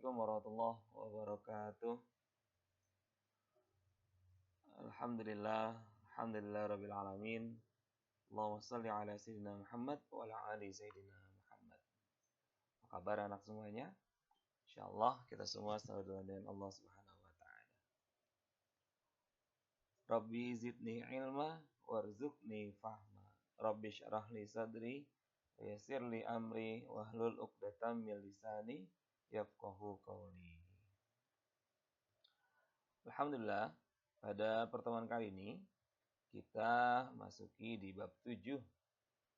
Assalamualaikum warahmatullahi wabarakatuh. Alhamdulillah rabbil alamin. Allahumma shalli ala sayyidina Muhammad wa ala ali sayyidina Muhammad. Apa kabar anak semuanya? Insyaallah kita semua selalu dengan Allah Subhanahu wa taala. Rabbi zidni ilma warzuqni fahma. Rabbi syrah li sadri wa yassir li amri wahlul 'uqdatam min lisani yafqahu qawli. Alhamdulillah, pada pertemuan kali ini kita masuki di bab 7.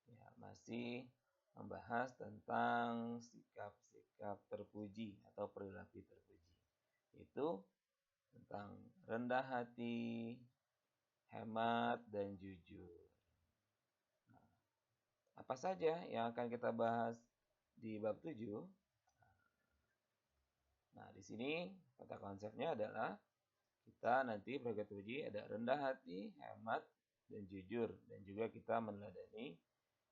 Ya, masih membahas tentang sikap-sikap terpuji atau perilaku terpuji. Itu tentang rendah hati, hemat, dan jujur. Nah, apa saja yang akan kita bahas di bab 7? Nah, di sini kata konsepnya adalah kita nanti perilaku terpuji ada rendah hati, hemat, dan jujur. Dan juga kita meneladani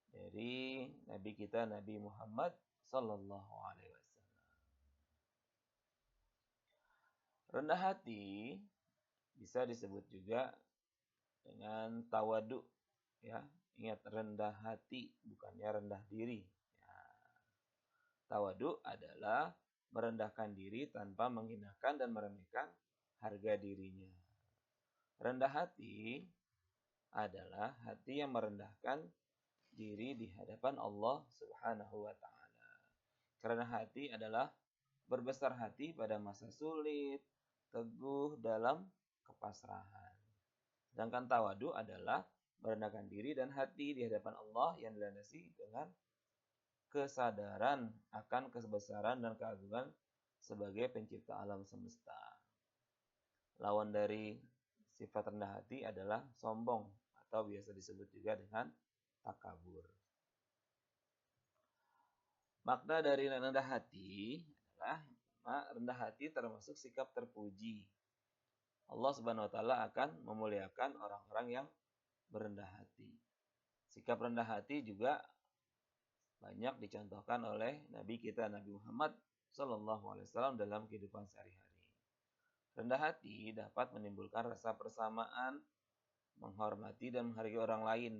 dari Nabi kita Nabi Muhammad Sallallahu Alaihi Wasallam. Rendah hati bisa disebut juga dengan tawadu, ya. Ingat, rendah hati bukannya rendah diri. Ya. Tawadu adalah merendahkan diri tanpa menghinakan dan meremehkan harga dirinya. Rendah hati adalah hati yang merendahkan diri di hadapan Allah Subhanahu wa taala. Karena hati adalah berbesar hati pada masa sulit, teguh dalam kepasrahan. Sedangkan tawadu adalah merendahkan diri dan hati di hadapan Allah yang dilandasi dengan kesadaran akan kebesaran dan keagungan sebagai pencipta alam semesta. Lawan dari sifat rendah hati adalah sombong atau biasa disebut juga dengan takabur. Makna dari rendah hati adalah rendah hati termasuk sikap terpuji. Allah Subhanahu wa taala akan memuliakan orang-orang yang berendah hati. Sikap rendah hati juga banyak dicontohkan oleh Nabi kita Nabi Muhammad Sallallahu Alaihi Wasallam dalam kehidupan sehari-hari. Rendah hati dapat menimbulkan rasa persamaan, menghormati dan menghargai orang lain,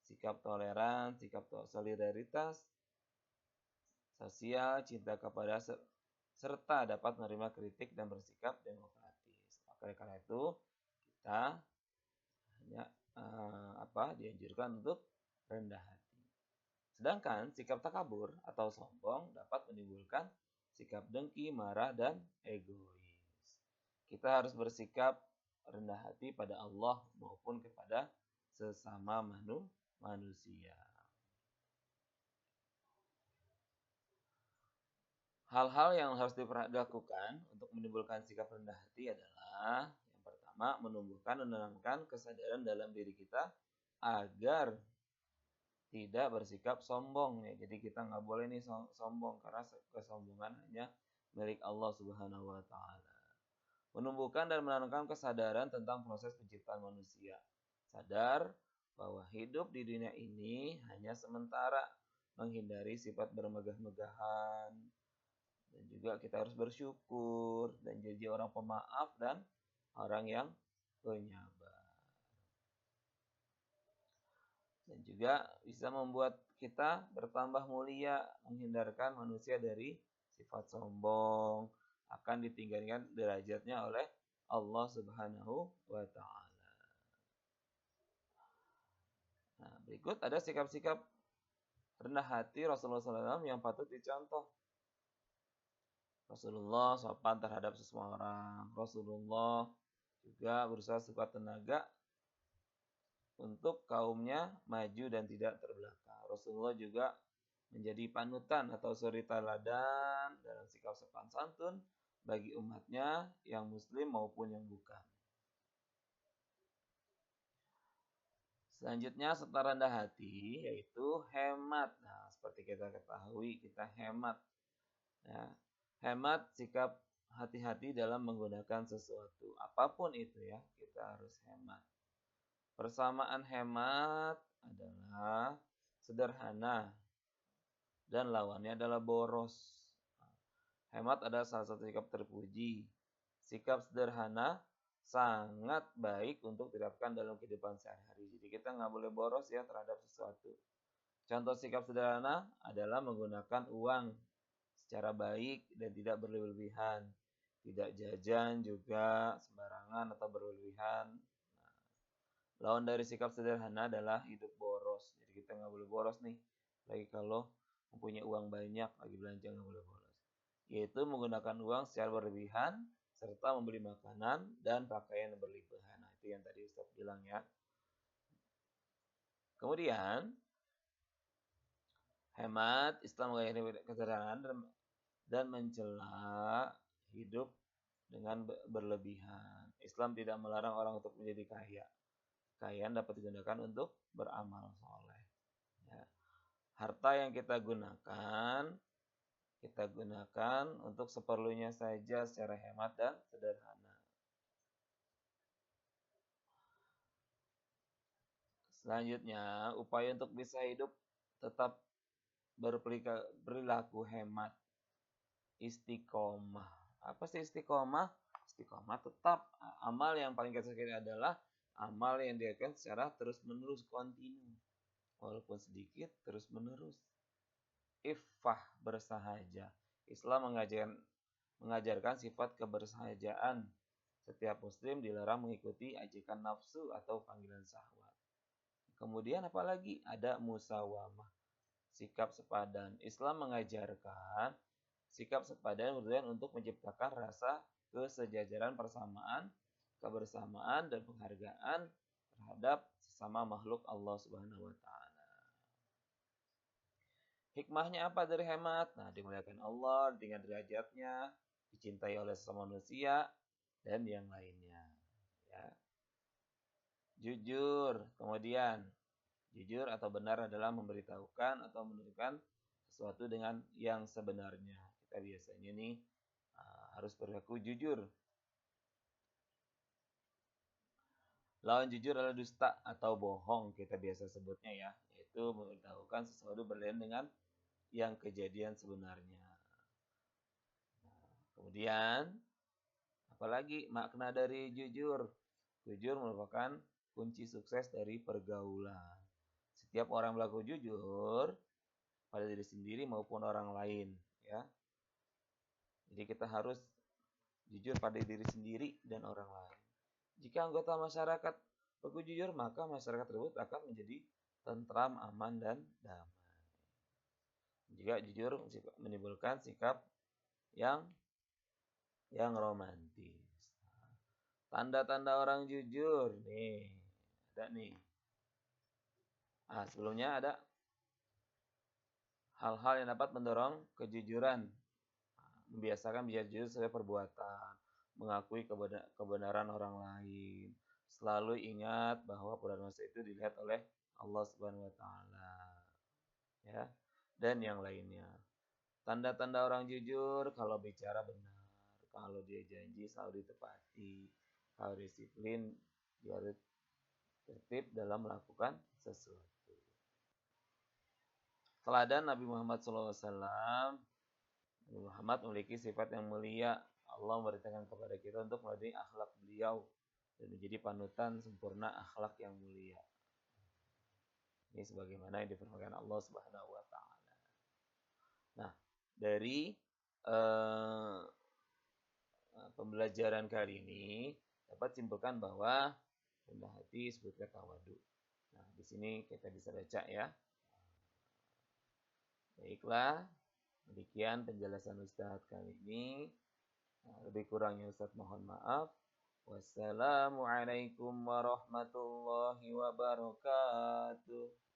sikap toleran, sikap solidaritas sosial, cinta kepada serta dapat menerima kritik dan bersikap demokratis. Oleh karena itu, kita hanya dianjurkan untuk rendah hati. Sedangkan sikap takabur atau sombong dapat menimbulkan sikap dengki, marah, dan egois. Kita harus bersikap rendah hati pada Allah maupun kepada sesama manusia. Hal-hal yang harus dilakukan untuk menimbulkan sikap rendah hati adalah yang pertama, menumbuhkan dan menanamkan kesadaran dalam diri kita agar tidak bersikap sombong. Ya. Jadi kita nggak boleh nih sombong karena kesombongan hanya milik Allah Subhanahu wa taala. Menumbuhkan dan menanamkan kesadaran tentang proses penciptaan manusia. Sadar bahwa hidup di dunia ini hanya sementara, menghindari sifat bermegah-megahan, dan juga kita harus bersyukur dan jadi orang pemaaf dan orang yang penyabar. Dan juga bisa membuat kita bertambah mulia, menghindarkan manusia dari sifat sombong, akan ditinggalkan derajatnya oleh Allah Subhanahu wa taala. Nah, berikut ada sikap-sikap rendah hati Rasulullah SAW yang patut dicontoh. Rasulullah sopan terhadap semua orang. Rasulullah juga berusaha sekuat tenaga untuk kaumnya maju dan tidak terbelakang. Rasulullah juga menjadi panutan atau suri teladan dalam sikap sopan santun bagi umatnya yang muslim maupun yang bukan. Selanjutnya serta rendah hati yaitu hemat. Nah, seperti kita ketahui kita hemat. Ya. Hemat sikap hati-hati dalam menggunakan sesuatu. Apapun itu ya, kita harus hemat. Persamaan hemat adalah sederhana dan lawannya adalah boros. Hemat adalah salah satu sikap terpuji. Sikap sederhana sangat baik untuk diterapkan dalam kehidupan sehari-hari. Jadi kita nggak boleh boros ya terhadap sesuatu. Contoh sikap sederhana adalah menggunakan uang secara baik dan tidak berlebihan. Tidak jajan juga sembarangan atau berlebihan. Nah, lawan dari sikap sederhana adalah hidup boros. Jadi kita nggak boleh boros nih. Lagi kalau mempunyai uang banyak, lagi belanja nggak boleh boros. Yaitu menggunakan uang secara berlebihan, serta membeli makanan dan pakaian yang berlebihan. Nah, itu yang tadi Ustaz bilang ya. Kemudian, hemat, Islam mengakhiri kesederhanaan dan mencela hidup dengan berlebihan. Islam tidak melarang orang untuk menjadi kaya. Kekayaan dapat digunakan untuk beramal soleh. Ya. Harta yang kita gunakan untuk seperlunya saja secara hemat dan sederhana. Selanjutnya, upaya untuk bisa hidup tetap berperilaku hemat. Istiqomah. Apa sih istiqomah? Istiqomah tetap amal yang paling kita adalah amal yang dilakukan secara terus-menerus, kontinu. Walaupun sedikit, terus-menerus. Iffah, bersahaja. Islam mengajarkan sifat kebersahajaan. Setiap muslim dilarang mengikuti ajakan nafsu atau panggilan syahwat. Kemudian apalagi ada musawamah, sikap sepadan. Islam mengajarkan sikap sepadan bertujuan untuk menciptakan rasa kesejajaran, persamaan, kebersamaan dan penghargaan terhadap sesama makhluk Allah Subhanahu wa taala. Hikmahnya apa dari hemat? Nah, dimuliakan Allah dengan derajatnya, dicintai oleh sesama manusia dan yang lainnya. Ya. Jujur, kemudian jujur atau benar adalah memberitahukan atau menunjukkan sesuatu dengan yang sebenarnya. Kita biasanya nih harus berlaku jujur. Lawan jujur adalah dusta atau bohong, kita biasa sebutnya ya, yaitu memberitahukan sesuatu berlainan dengan yang kejadian sebenarnya. Kemudian apalagi makna dari jujur? Jujur merupakan kunci sukses dari pergaulan. Setiap orang berlaku jujur pada diri sendiri maupun orang lain, ya. Jadi kita harus jujur pada diri sendiri dan orang lain. Jika anggota masyarakat berlaku jujur, maka masyarakat tersebut akan menjadi tentram, aman, dan damai. Jika jujur menimbulkan sikap yang romantis. Tanda-tanda orang jujur nih, ada nih. Sebelumnya ada hal-hal yang dapat mendorong kejujuran. Membiasakan bicara jujur sesuai perbuatan, mengakui kebenaran orang lain. Selalu ingat bahwa kebenaran manusia itu dilihat oleh Allah Subhanahu wa taala. Ya, dan yang lainnya. Tanda-tanda orang jujur, kalau bicara benar, kalau dia janji selalu ditepati, kalau disiplin, dia tertib dalam melakukan sesuatu. Teladan Nabi Muhammad SAW. Nabi Muhammad memiliki sifat yang mulia. Allah memerintahkan kepada kita untuk meladeni akhlak beliau dan menjadi panutan sempurna akhlak yang mulia. Ini sebagaimana yang difirmankan Allah Subhanahu wa taala. Nah, dari pembelajaran kali ini dapat simpulkan bahwa rendah hati disebutkan tawadu. Nah, di sini kita bisa baca ya. Baiklah, demikian penjelasan Ustaz kali ini. Lebih kurangnya Ustaz mohon maaf. Wassalamualaikum warahmatullahi wabarakatuh.